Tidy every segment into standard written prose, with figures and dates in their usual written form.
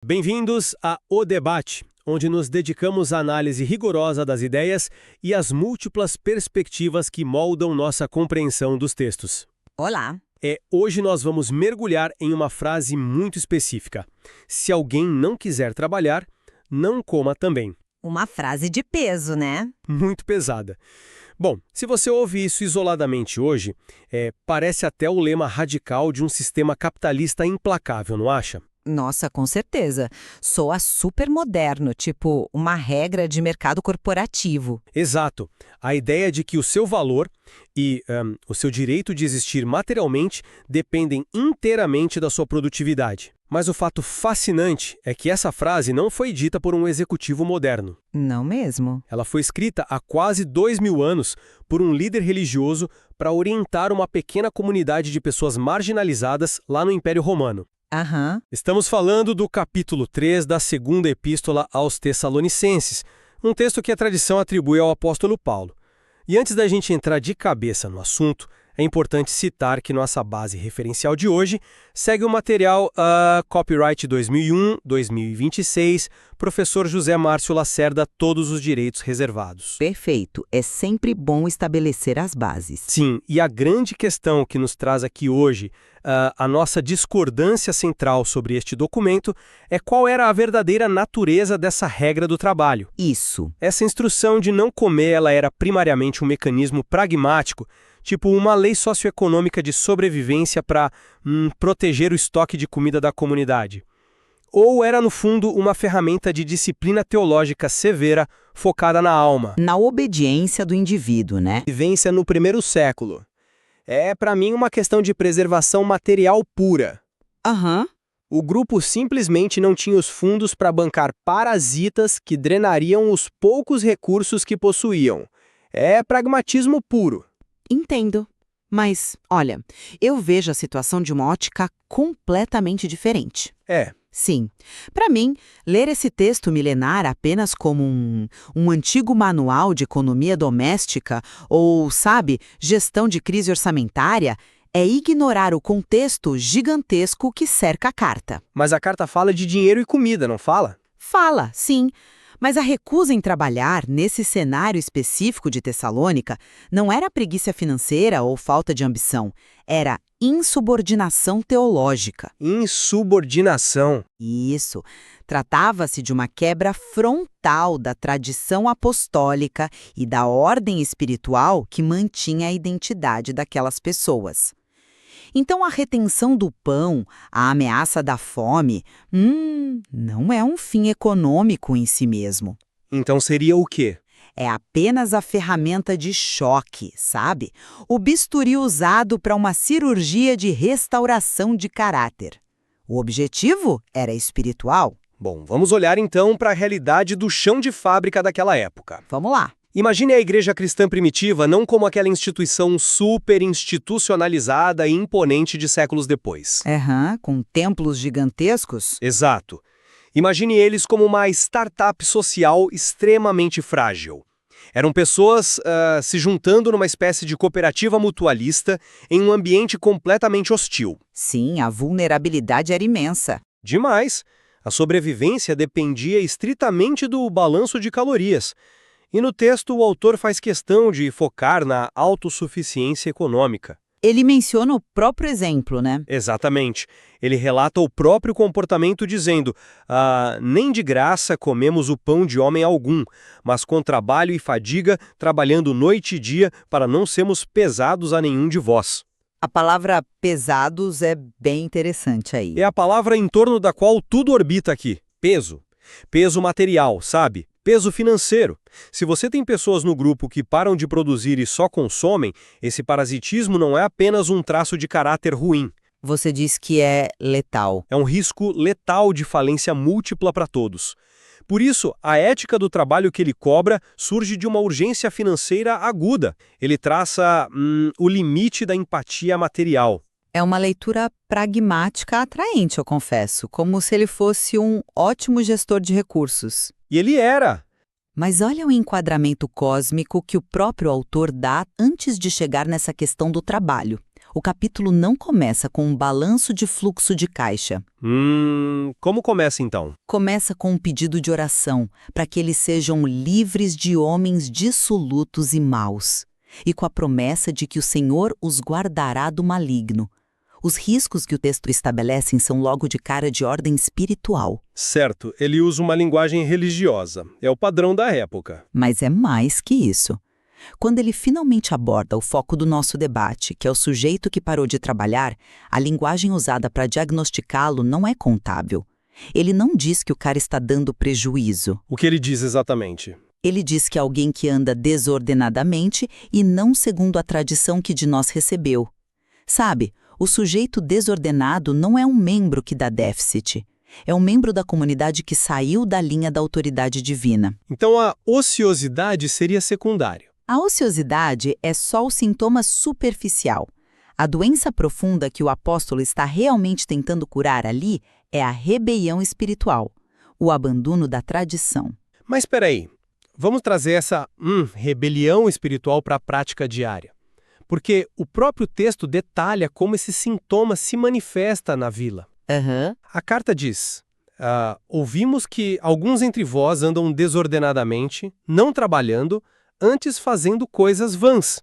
Bem-vindos a O Debate, onde nos dedicamos à análise rigorosa das ideias e às múltiplas perspectivas que moldam nossa compreensão dos textos. Olá! Hoje nós vamos mergulhar em uma frase muito específica. Se alguém não quiser trabalhar, não coma também. Uma frase de peso, né? Muito pesada. Bom, se você ouve isso isoladamente hoje, parece até o lema radical de um sistema capitalista implacável, não acha? Nossa, com certeza. Soa super moderno, tipo uma regra de mercado corporativo. Exato. A ideia de que o seu valor e o seu direito de existir materialmente dependem inteiramente da sua produtividade. Mas o fato fascinante é que essa frase não foi dita por um executivo moderno. Não mesmo? Ela foi escrita há quase 2000 anos por um líder religioso para orientar uma pequena comunidade de pessoas marginalizadas lá no Império Romano. Aham. Estamos falando do capítulo 3 da segunda epístola aos Tessalonicenses, um texto que a tradição atribui ao apóstolo Paulo. E antes da gente entrar de cabeça no assunto, é importante citar que nossa base referencial de hoje segue o material Copyright 2001-2026, professor José Márcio Lacerda, todos os direitos reservados. Perfeito. É sempre bom estabelecer as bases. Sim, e a grande questão que nos traz aqui hoje, a nossa discordância central sobre este documento, é qual era a verdadeira natureza dessa regra do trabalho. Isso. Essa instrução de não comer, ela era primariamente um mecanismo pragmático, tipo uma lei socioeconômica de sobrevivência para proteger o estoque de comida da comunidade. Ou era, no fundo, uma ferramenta de disciplina teológica severa focada na alma. Na obediência do indivíduo, né? Vivência no primeiro século. É, para mim, uma questão de preservação material pura. Aham. O grupo simplesmente não tinha os fundos para bancar parasitas que drenariam os poucos recursos que possuíam. É pragmatismo puro. Entendo. Mas, olha, eu vejo a situação de uma ótica completamente diferente. Sim. Para mim, ler esse texto milenar apenas como um antigo manual de economia doméstica ou, sabe, gestão de crise orçamentária é ignorar o contexto gigantesco que cerca a carta. Mas a carta fala de dinheiro e comida, não fala? Fala, sim. Mas a recusa em trabalhar nesse cenário específico de Tessalônica não era preguiça financeira ou falta de ambição, era insubordinação teológica. Insubordinação. Isso. Tratava-se de uma quebra frontal da tradição apostólica e da ordem espiritual que mantinha a identidade daquelas pessoas. Então, a retenção do pão, a ameaça da fome, não é um fim econômico em si mesmo. Então seria o quê? É apenas a ferramenta de choque, sabe? O bisturi usado para uma cirurgia de restauração de caráter. O objetivo era espiritual. Bom, vamos olhar então para a realidade do chão de fábrica daquela época. Vamos lá. Imagine a igreja cristã primitiva não como aquela instituição super institucionalizada e imponente de séculos depois. Com templos gigantescos. Exato. Imagine eles como uma startup social extremamente frágil. Eram pessoas se juntando numa espécie de cooperativa mutualista em um ambiente completamente hostil. Sim, a vulnerabilidade era imensa. Demais. A sobrevivência dependia estritamente do balanço de calorias. E no texto, o autor faz questão de focar na autossuficiência econômica. Ele menciona o próprio exemplo, né? Exatamente. Ele relata o próprio comportamento dizendo: nem de graça comemos o pão de homem algum, mas com trabalho e fadiga, trabalhando noite e dia, para não sermos pesados a nenhum de vós. A palavra pesados é bem interessante aí. É a palavra em torno da qual tudo orbita aqui. Peso. Peso material, sabe? Peso financeiro. Se você tem pessoas no grupo que param de produzir e só consomem, esse parasitismo não é apenas um traço de caráter ruim. Você diz que é letal. É um risco letal de falência múltipla para todos. Por isso, a ética do trabalho que ele cobra surge de uma urgência financeira aguda. Ele traça o limite da empatia material. É uma leitura pragmática atraente, eu confesso, como se ele fosse um ótimo gestor de recursos. E ele era. Mas olha o enquadramento cósmico que o próprio autor dá antes de chegar nessa questão do trabalho. O capítulo não começa com um balanço de fluxo de caixa. Como começa então? Começa com um pedido de oração para que eles sejam livres de homens dissolutos e maus, e com a promessa de que o Senhor os guardará do maligno. Os riscos que o texto estabelece são logo de cara de ordem espiritual. Certo, ele usa uma linguagem religiosa. É o padrão da época. Mas é mais que isso. Quando ele finalmente aborda o foco do nosso debate, que é o sujeito que parou de trabalhar, a linguagem usada para diagnosticá-lo não é contábil. Ele não diz que o cara está dando prejuízo. O que ele diz exatamente? Ele diz que é alguém que anda desordenadamente e não segundo a tradição que de nós recebeu. Sabe, o sujeito desordenado não é um membro que dá déficit. É um membro da comunidade que saiu da linha da autoridade divina. Então a ociosidade seria secundário. A ociosidade é só o sintoma superficial. A doença profunda que o apóstolo está realmente tentando curar ali é a rebelião espiritual, o abandono da tradição. Mas espera aí, vamos trazer essa rebelião espiritual para a prática diária. Porque o próprio texto detalha como esse sintoma se manifesta na vila. A carta diz, ouvimos que alguns entre vós andam desordenadamente, não trabalhando, antes fazendo coisas vãs.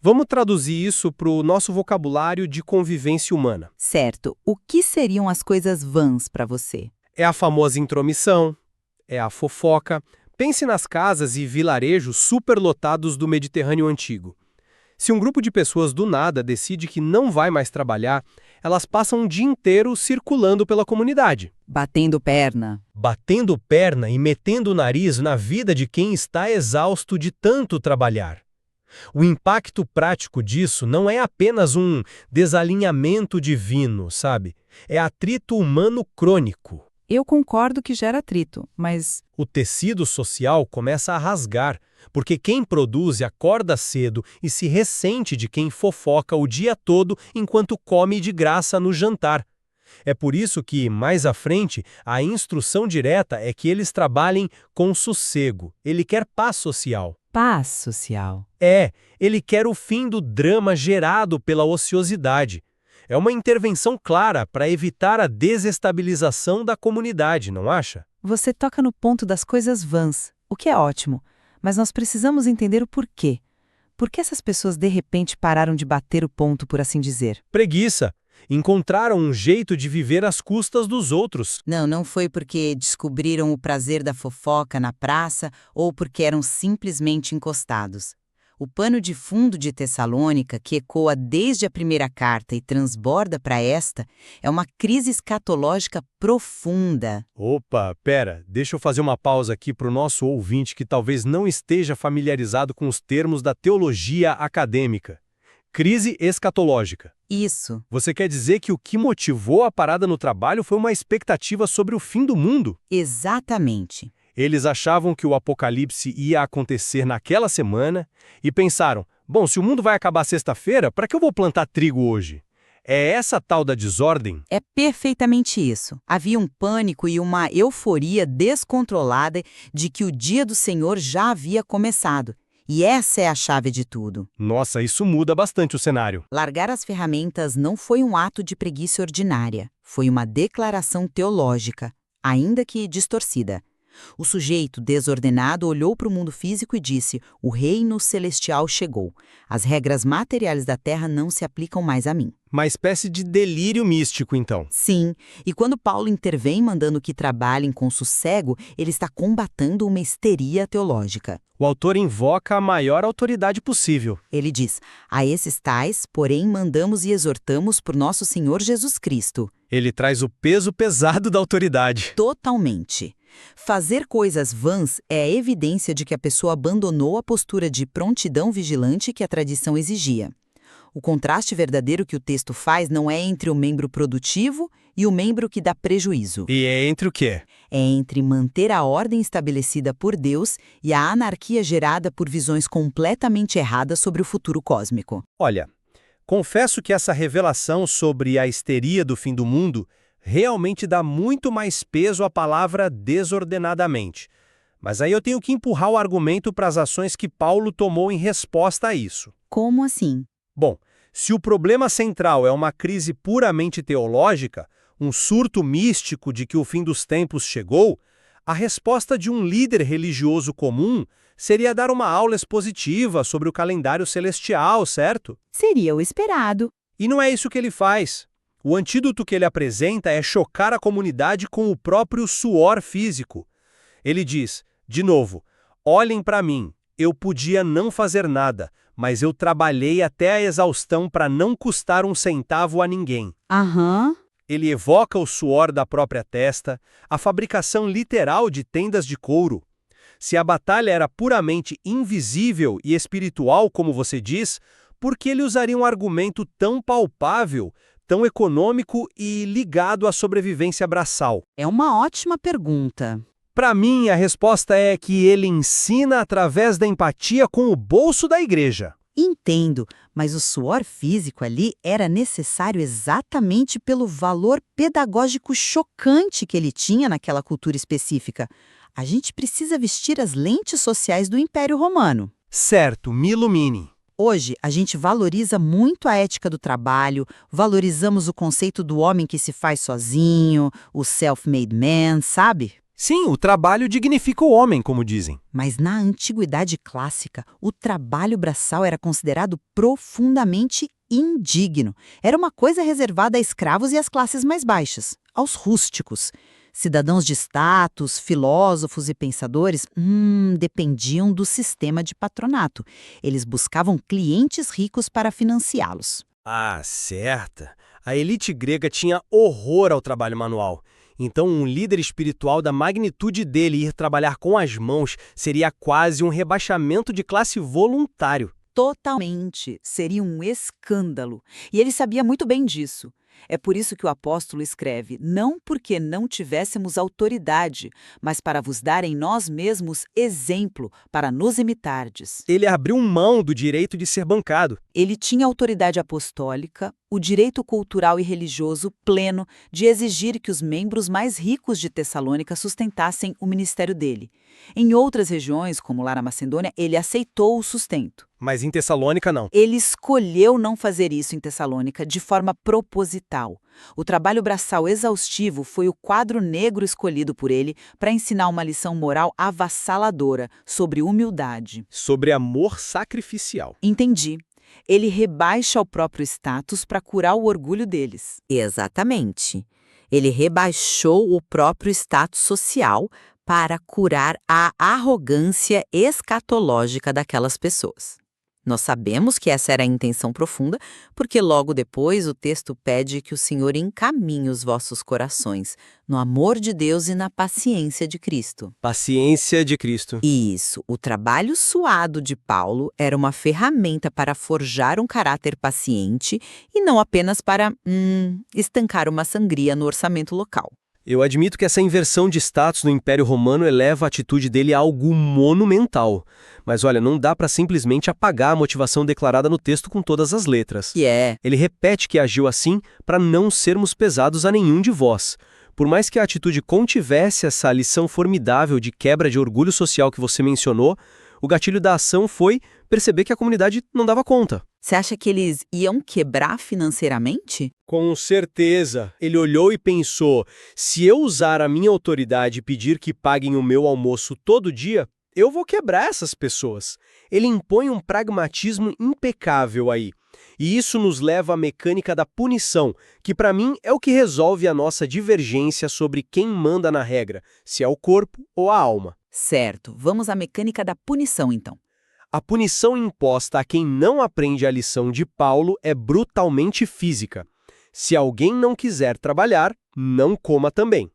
Vamos traduzir isso para o nosso vocabulário de convivência humana. Certo. O que seriam as coisas vãs para você? É a famosa intromissão, é a fofoca. Pense nas casas e vilarejos superlotados do Mediterrâneo Antigo. Se um grupo de pessoas do nada decide que não vai mais trabalhar, elas passam um dia inteiro circulando pela comunidade. Batendo perna. Batendo perna e metendo o nariz na vida de quem está exausto de tanto trabalhar. O impacto prático disso não é apenas um desalinhamento divino, sabe? É atrito humano crônico. Eu concordo que gera atrito, mas... O tecido social começa a rasgar, porque quem produz acorda cedo e se ressente de quem fofoca o dia todo enquanto come de graça no jantar. É por isso que, mais à frente, a instrução direta é que eles trabalhem com sossego. Ele quer paz social. Paz social. Ele quer o fim do drama gerado pela ociosidade. É uma intervenção clara para evitar a desestabilização da comunidade, não acha? Você toca no ponto das coisas vãs, o que é ótimo, mas nós precisamos entender o porquê. Por que essas pessoas de repente pararam de bater o ponto, por assim dizer? Preguiça. Encontraram um jeito de viver às custas dos outros. Não foi porque descobriram o prazer da fofoca na praça ou porque eram simplesmente encostados. O pano de fundo de Tessalônica, que ecoa desde a primeira carta e transborda para esta, é uma crise escatológica profunda. Opa, pera, deixa eu fazer uma pausa aqui para o nosso ouvinte que talvez não esteja familiarizado com os termos da teologia acadêmica. Crise escatológica. Isso. Você quer dizer que o que motivou a parada no trabalho foi uma expectativa sobre o fim do mundo? Exatamente. Eles achavam que o apocalipse ia acontecer naquela semana e pensaram, bom, se o mundo vai acabar sexta-feira, para que eu vou plantar trigo hoje? É essa tal da desordem? É perfeitamente isso. Havia um pânico e uma euforia descontrolada de que o dia do Senhor já havia começado. E essa é a chave de tudo. Nossa, isso muda bastante o cenário. Largar as ferramentas não foi um ato de preguiça ordinária. Foi uma declaração teológica, ainda que distorcida. O sujeito desordenado olhou para o mundo físico e disse: o reino celestial chegou. As regras materiais da terra não se aplicam mais a mim. Uma espécie de delírio místico, então. Sim, e quando Paulo intervém mandando que trabalhem com sossego, ele está combatendo uma histeria teológica. O autor invoca a maior autoridade possível. Ele diz: a esses tais, porém, mandamos e exortamos por nosso Senhor Jesus Cristo. Ele traz o peso pesado da autoridade. Totalmente. Fazer coisas vãs é a evidência de que a pessoa abandonou a postura de prontidão vigilante que a tradição exigia. O contraste verdadeiro que o texto faz não é entre o membro produtivo e o membro que dá prejuízo. E é entre o quê? É entre manter a ordem estabelecida por Deus e a anarquia gerada por visões completamente erradas sobre o futuro cósmico. Olha, confesso que essa revelação sobre a histeria do fim do mundo realmente dá muito mais peso à palavra desordenadamente. Mas aí eu tenho que empurrar o argumento para as ações que Paulo tomou em resposta a isso. Como assim? Bom, Se o problema central é uma crise puramente teológica, um surto místico de que o fim dos tempos chegou, a resposta de um líder religioso comum seria dar uma aula expositiva sobre o calendário celestial, certo? Seria o esperado. E não é isso que ele faz. O antídoto que ele apresenta é chocar a comunidade com o próprio suor físico. Ele diz, de novo, olhem para mim, eu podia não fazer nada, mas eu trabalhei até a exaustão para não custar um centavo a ninguém. Aham. Ele evoca o suor da própria testa, a fabricação literal de tendas de couro. Se a batalha era puramente invisível e espiritual, como você diz, por que ele usaria um argumento tão palpável, tão econômico e ligado à sobrevivência braçal? É uma ótima pergunta. Para mim, a resposta é que ele ensina através da empatia com o bolso da igreja. Entendo, mas o suor físico ali era necessário exatamente pelo valor pedagógico chocante que ele tinha naquela cultura específica. A gente precisa vestir as lentes sociais do Império Romano. Certo, me ilumine. Hoje, a gente valoriza muito a ética do trabalho, valorizamos o conceito do homem que se faz sozinho, o self-made man, sabe? Sim, o trabalho dignifica o homem, como dizem. Mas na antiguidade clássica, o trabalho braçal era considerado profundamente indigno. Era uma coisa reservada a escravos e às classes mais baixas, aos rústicos. Cidadãos de status, filósofos e pensadores, dependiam do sistema de patronato. Eles buscavam clientes ricos para financiá-los. Ah, certa. A elite grega tinha horror ao trabalho manual. Então, um líder espiritual da magnitude dele ir trabalhar com as mãos seria quase um rebaixamento de classe voluntário. Totalmente. Seria um escândalo. E ele sabia muito bem disso. É por isso que o apóstolo escreve, não porque não tivéssemos autoridade, mas para vos dar em nós mesmos exemplo, para nos imitardes. Ele abriu mão do direito de ser bancado. Ele tinha autoridade apostólica, o direito cultural e religioso pleno de exigir que os membros mais ricos de Tessalônica sustentassem o ministério dele. Em outras regiões, como lá na Macedônia, ele aceitou o sustento. Mas em Tessalônica, não. Ele escolheu não fazer isso em Tessalônica de forma proposital. O trabalho braçal exaustivo foi o quadro negro escolhido por ele para ensinar uma lição moral avassaladora sobre humildade. Sobre amor sacrificial. Entendi. Ele rebaixa o próprio status para curar o orgulho deles. Exatamente. Ele rebaixou o próprio status social para curar a arrogância escatológica daquelas pessoas. Nós sabemos que essa era a intenção profunda, porque logo depois o texto pede que o Senhor encaminhe os vossos corações no amor de Deus e na paciência de Cristo. Paciência de Cristo. Isso, o trabalho suado de Paulo era uma ferramenta para forjar um caráter paciente e não apenas para, estancar uma sangria no orçamento local. Eu admito que essa inversão de status no Império Romano eleva a atitude dele a algo monumental. Mas olha, não dá para simplesmente apagar a motivação declarada no texto com todas as letras. Ele repete que agiu assim para não sermos pesados a nenhum de vós. Por mais que a atitude contivesse essa lição formidável de quebra de orgulho social que você mencionou, o gatilho da ação foi perceber que a comunidade não dava conta. Você acha que eles iam quebrar financeiramente? Com certeza. Ele olhou e pensou, se eu usar a minha autoridade e pedir que paguem o meu almoço todo dia, eu vou quebrar essas pessoas. Ele impõe um pragmatismo impecável aí. E isso nos leva à mecânica da punição, que para mim é o que resolve a nossa divergência sobre quem manda na regra, se é o corpo ou a alma. Certo, vamos à mecânica da punição então. A punição imposta a quem não aprende a lição de Paulo é brutalmente física. Se alguém não quiser trabalhar, não coma também.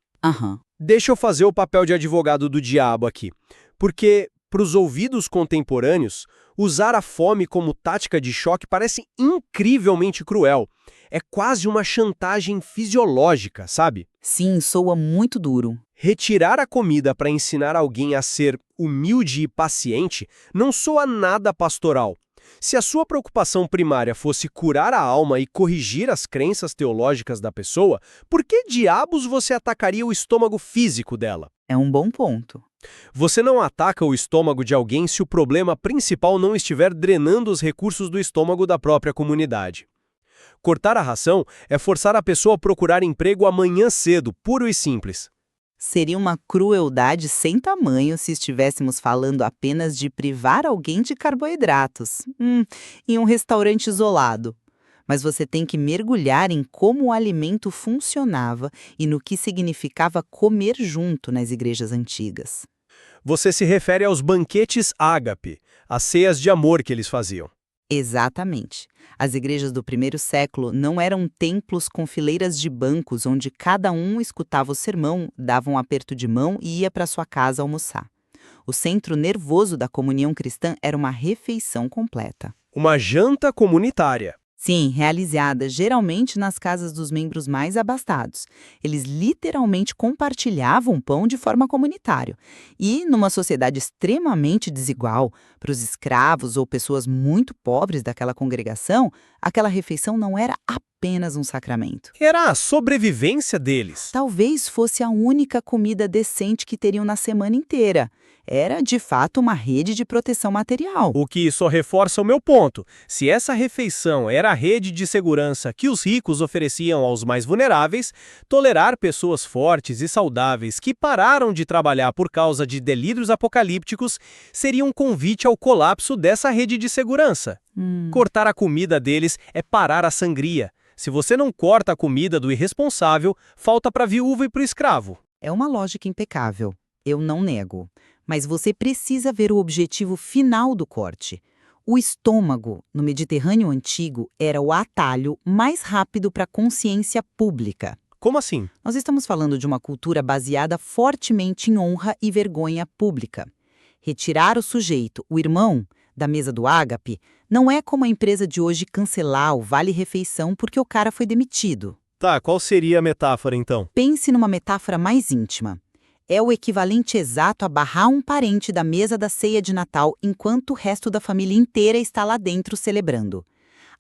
Deixa eu fazer o papel de advogado do diabo aqui. Porque, para os ouvidos contemporâneos, usar a fome como tática de choque parece incrivelmente cruel. É quase uma chantagem fisiológica, sabe? Sim, soa muito duro. Retirar a comida para ensinar alguém a ser humilde e paciente não soa nada pastoral. Se a sua preocupação primária fosse curar a alma e corrigir as crenças teológicas da pessoa, por que diabos você atacaria o estômago físico dela? É um bom ponto. Você não ataca o estômago de alguém se o problema principal não estiver drenando os recursos do estômago da própria comunidade. Cortar a ração é forçar a pessoa a procurar emprego amanhã cedo, puro e simples. Seria uma crueldade sem tamanho se estivéssemos falando apenas de privar alguém de carboidratos, em um restaurante isolado. Mas você tem que mergulhar em como o alimento funcionava e no que significava comer junto nas igrejas antigas. Você se refere aos banquetes ágape, as ceias de amor que eles faziam. Exatamente. As igrejas do primeiro século não eram templos com fileiras de bancos onde cada um escutava o sermão, dava um aperto de mão e ia para sua casa almoçar. O centro nervoso da comunhão cristã era uma refeição completa. Uma janta comunitária. Sim, realizada geralmente nas casas dos membros mais abastados. Eles literalmente compartilhavam pão de forma comunitária. E, numa sociedade extremamente desigual, para os escravos ou pessoas muito pobres daquela congregação, aquela refeição não era apenas um sacramento. Era a sobrevivência deles. Talvez fosse a única comida decente que teriam na semana inteira. Era, de fato, uma rede de proteção material. O que só reforça o meu ponto. Se essa refeição era a rede de segurança que os ricos ofereciam aos mais vulneráveis, tolerar pessoas fortes e saudáveis que pararam de trabalhar por causa de delírios apocalípticos seria um convite ao colapso dessa rede de segurança. Cortar a comida deles é parar a sangria. Se você não corta a comida do irresponsável, falta para a viúva e para o escravo. É uma lógica impecável. Eu não nego. Mas você precisa ver o objetivo final do corte. O estômago, no Mediterrâneo antigo, era o atalho mais rápido para a consciência pública. Como assim? Nós estamos falando de uma cultura baseada fortemente em honra e vergonha pública. Retirar o sujeito, o irmão, da mesa do ágape, não é como a empresa de hoje cancelar o vale-refeição porque o cara foi demitido. Tá, qual seria a metáfora então? Pense numa metáfora mais íntima. É o equivalente exato a barrar um parente da mesa da ceia de Natal enquanto o resto da família inteira está lá dentro celebrando.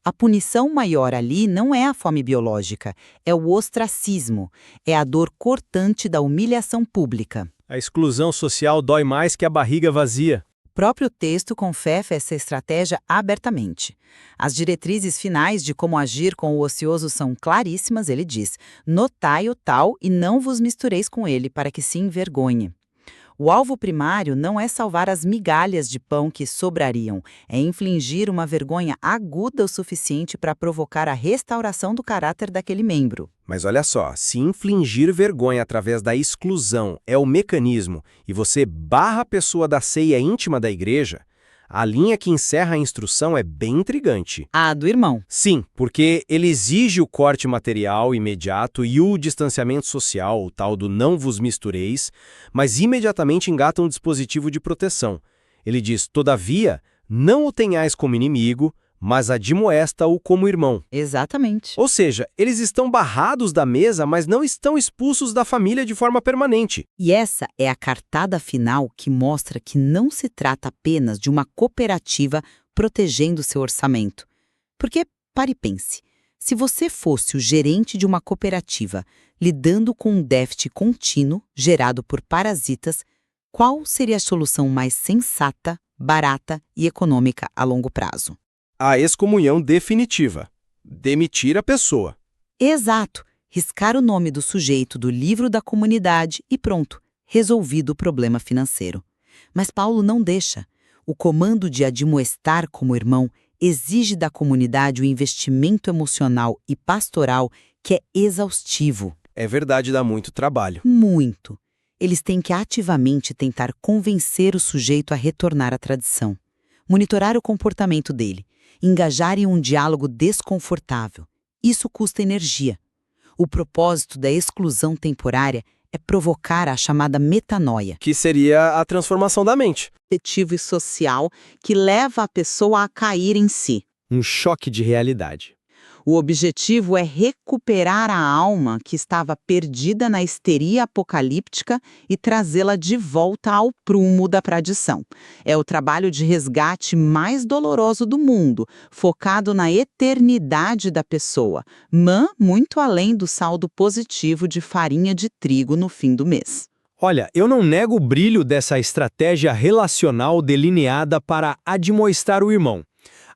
A punição maior ali não é a fome biológica, é o ostracismo, é a dor cortante da humilhação pública. A exclusão social dói mais que a barriga vazia. O próprio texto confessa essa estratégia abertamente. As diretrizes finais de como agir com o ocioso são claríssimas, ele diz: notai o tal e não vos mistureis com ele, para que se envergonhe. O alvo primário não é salvar as migalhas de pão que sobrariam, é infligir uma vergonha aguda o suficiente para provocar a restauração do caráter daquele membro. Mas olha só, se infligir vergonha através da exclusão é o mecanismo e você barra a pessoa da ceia íntima da igreja, a linha que encerra a instrução é bem intrigante. A do irmão. Sim, porque ele exige o corte material imediato e o distanciamento social, o tal do não vos mistureis, mas imediatamente engata um dispositivo de proteção. Ele diz, todavia, não o tenhais como inimigo, mas admoesta-o como irmão. Exatamente. Ou seja, eles estão barrados da mesa, mas não estão expulsos da família de forma permanente. E essa é a cartada final que mostra que não se trata apenas de uma cooperativa protegendo seu orçamento. Porque, pare e pense, se você fosse o gerente de uma cooperativa lidando com um déficit contínuo gerado por parasitas, qual seria a solução mais sensata, barata e econômica a longo prazo? A excomunhão definitiva. Demitir a pessoa. Exato. Riscar o nome do sujeito do livro da comunidade e pronto, resolvido o problema financeiro. Mas Paulo não deixa. O comando de admoestar como irmão exige da comunidade o investimento emocional e pastoral que é exaustivo. É verdade, dá muito trabalho. Muito. Eles têm que ativamente tentar convencer o sujeito a retornar à tradição, monitorar o comportamento dele, engajar em um diálogo desconfortável. Isso custa energia. O propósito da exclusão temporária é provocar a chamada metanoia, Que seria a transformação da mente. Afetivo e social que leva a pessoa a cair em si. Um choque de realidade. O objetivo é recuperar a alma que estava perdida na histeria apocalíptica e trazê-la de volta ao prumo da tradição. É o trabalho de resgate mais doloroso do mundo, focado na eternidade da pessoa, mas muito além do saldo positivo de farinha de trigo no fim do mês. Olha, eu não nego o brilho dessa estratégia relacional delineada para admoestar o irmão.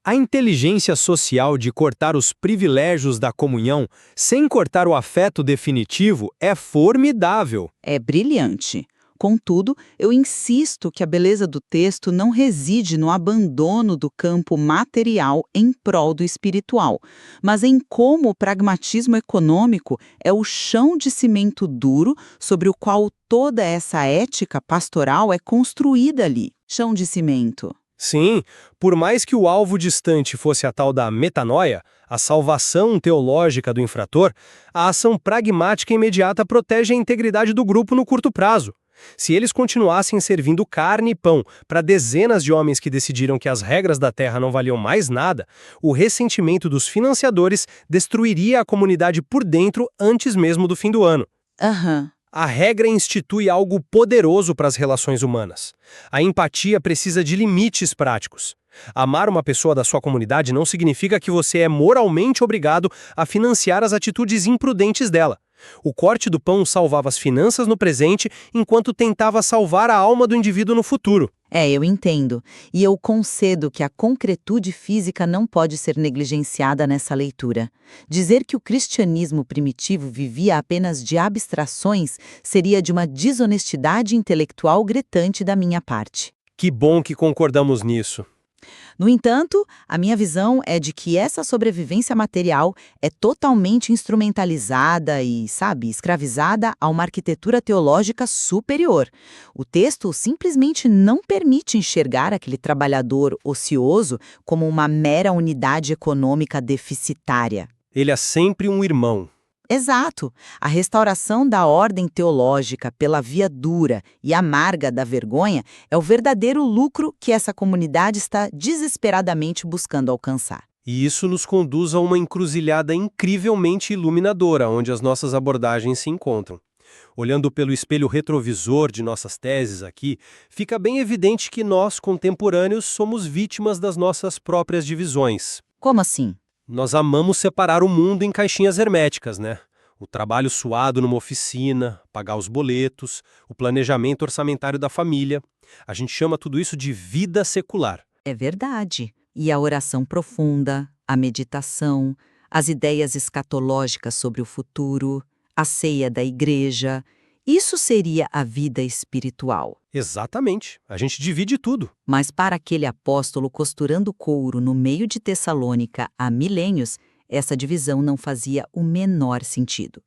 A inteligência social de cortar os privilégios da comunhão sem cortar o afeto definitivo é formidável. É brilhante. Contudo, eu insisto que a beleza do texto não reside no abandono do campo material em prol do espiritual, mas em como o pragmatismo econômico é o chão de cimento duro sobre o qual toda essa ética pastoral é construída ali. Chão de cimento. Sim, por mais que o alvo distante fosse a tal da metanoia, a salvação teológica do infrator, a ação pragmática imediata protege a integridade do grupo no curto prazo. Se eles continuassem servindo carne e pão para dezenas de homens que decidiram que as regras da terra não valiam mais nada, o ressentimento dos financiadores destruiria a comunidade por dentro antes mesmo do fim do ano. A regra institui algo poderoso para as relações humanas. A empatia precisa de limites práticos. Amar uma pessoa da sua comunidade não significa que você é moralmente obrigado a financiar as atitudes imprudentes dela. O corte do pão salvava as finanças no presente enquanto tentava salvar a alma do indivíduo no futuro. Eu entendo. E eu concedo que a concretude física não pode ser negligenciada nessa leitura. Dizer que o cristianismo primitivo vivia apenas de abstrações seria de uma desonestidade intelectual gritante da minha parte. Que bom que concordamos nisso. No entanto, a minha visão é de que essa sobrevivência material é totalmente instrumentalizada e, escravizada a uma arquitetura teológica superior. O texto simplesmente não permite enxergar aquele trabalhador ocioso como uma mera unidade econômica deficitária. Ele é sempre um irmão. Exato. A restauração da ordem teológica pela via dura e amarga da vergonha é o verdadeiro lucro que essa comunidade está desesperadamente buscando alcançar. E isso nos conduz a uma encruzilhada incrivelmente iluminadora, onde as nossas abordagens se encontram. Olhando pelo espelho retrovisor de nossas teses aqui, fica bem evidente que nós, contemporâneos, somos vítimas das nossas próprias divisões. Como assim? Nós amamos separar o mundo em caixinhas herméticas, né? O trabalho suado numa oficina, pagar os boletos, o planejamento orçamentário da família. A gente chama tudo isso de vida secular. É verdade. E a oração profunda, a meditação, as ideias escatológicas sobre o futuro, a ceia da igreja, isso seria a vida espiritual. Exatamente. A gente divide tudo. Mas para aquele apóstolo costurando couro no meio de Tessalônica há milênios, essa divisão não fazia o menor sentido.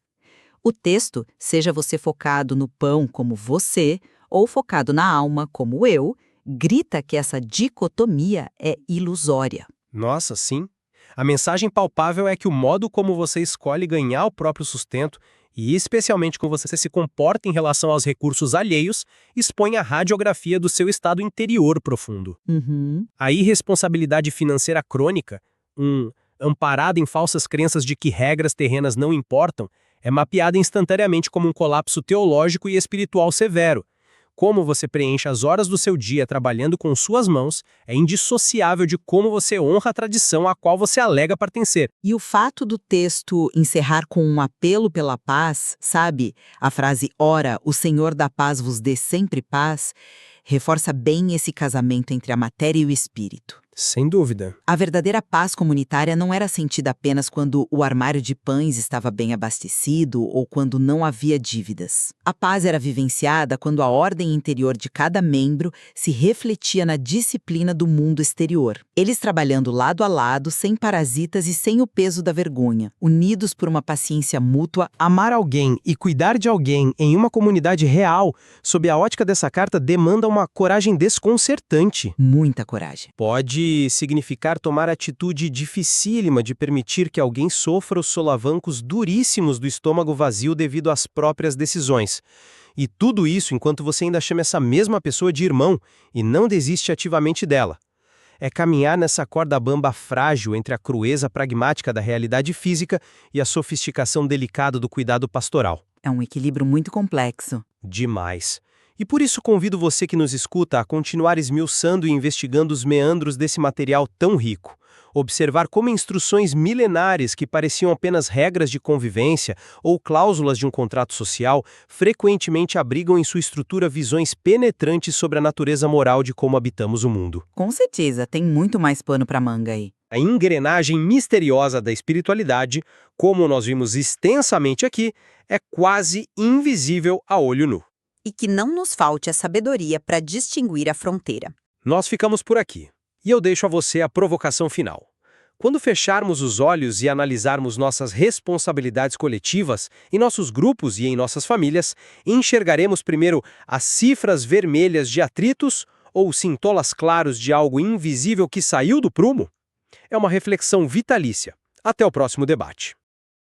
O texto, seja você focado no pão como você, ou focado na alma como eu, grita que essa dicotomia é ilusória. Nossa, sim. A mensagem palpável é que o modo como você escolhe ganhar o próprio sustento e especialmente como você se comporta em relação aos recursos alheios, expõe a radiografia do seu estado interior profundo. A irresponsabilidade financeira crônica, amparada em falsas crenças de que regras terrenas não importam, é mapeada instantaneamente como um colapso teológico e espiritual severo. Como você preenche as horas do seu dia trabalhando com suas mãos é indissociável de como você honra a tradição a qual você alega pertencer. E o fato do texto encerrar com um apelo pela paz, a frase "Ora, o Senhor da paz vos dê sempre paz", reforça bem esse casamento entre a matéria e o espírito. Sem dúvida. A verdadeira paz comunitária não era sentida apenas quando o armário de pães estava bem abastecido ou quando não havia dívidas. A paz era vivenciada quando a ordem interior de cada membro se refletia na disciplina do mundo exterior. Eles trabalhando lado a lado, sem parasitas e sem o peso da vergonha, unidos por uma paciência mútua. Amar alguém e cuidar de alguém em uma comunidade real, sob a ótica dessa carta, demanda uma coragem desconcertante. Muita coragem. Pode significar tomar a atitude dificílima de permitir que alguém sofra os solavancos duríssimos do estômago vazio devido às próprias decisões. E tudo isso enquanto você ainda chama essa mesma pessoa de irmão e não desiste ativamente dela. É caminhar nessa corda bamba frágil entre a crueza pragmática da realidade física e a sofisticação delicada do cuidado pastoral. É um equilíbrio muito complexo. Demais. E por isso convido você que nos escuta a continuar esmiuçando e investigando os meandros desse material tão rico. observar como instruções milenares que pareciam apenas regras de convivência ou cláusulas de um contrato social frequentemente abrigam em sua estrutura visões penetrantes sobre a natureza moral de como habitamos o mundo. Com certeza, tem muito mais pano para manga aí. A engrenagem misteriosa da espiritualidade, como nós vimos extensamente aqui, é quase invisível a olho nu. E que não nos falte a sabedoria para distinguir a fronteira. Nós ficamos por aqui. E eu deixo a você a provocação final. Quando fecharmos os olhos e analisarmos nossas responsabilidades coletivas, em nossos grupos e em nossas famílias, enxergaremos primeiro as cifras vermelhas de atritos ou sintolas claros de algo invisível que saiu do prumo? É uma reflexão vitalícia. Até o próximo debate.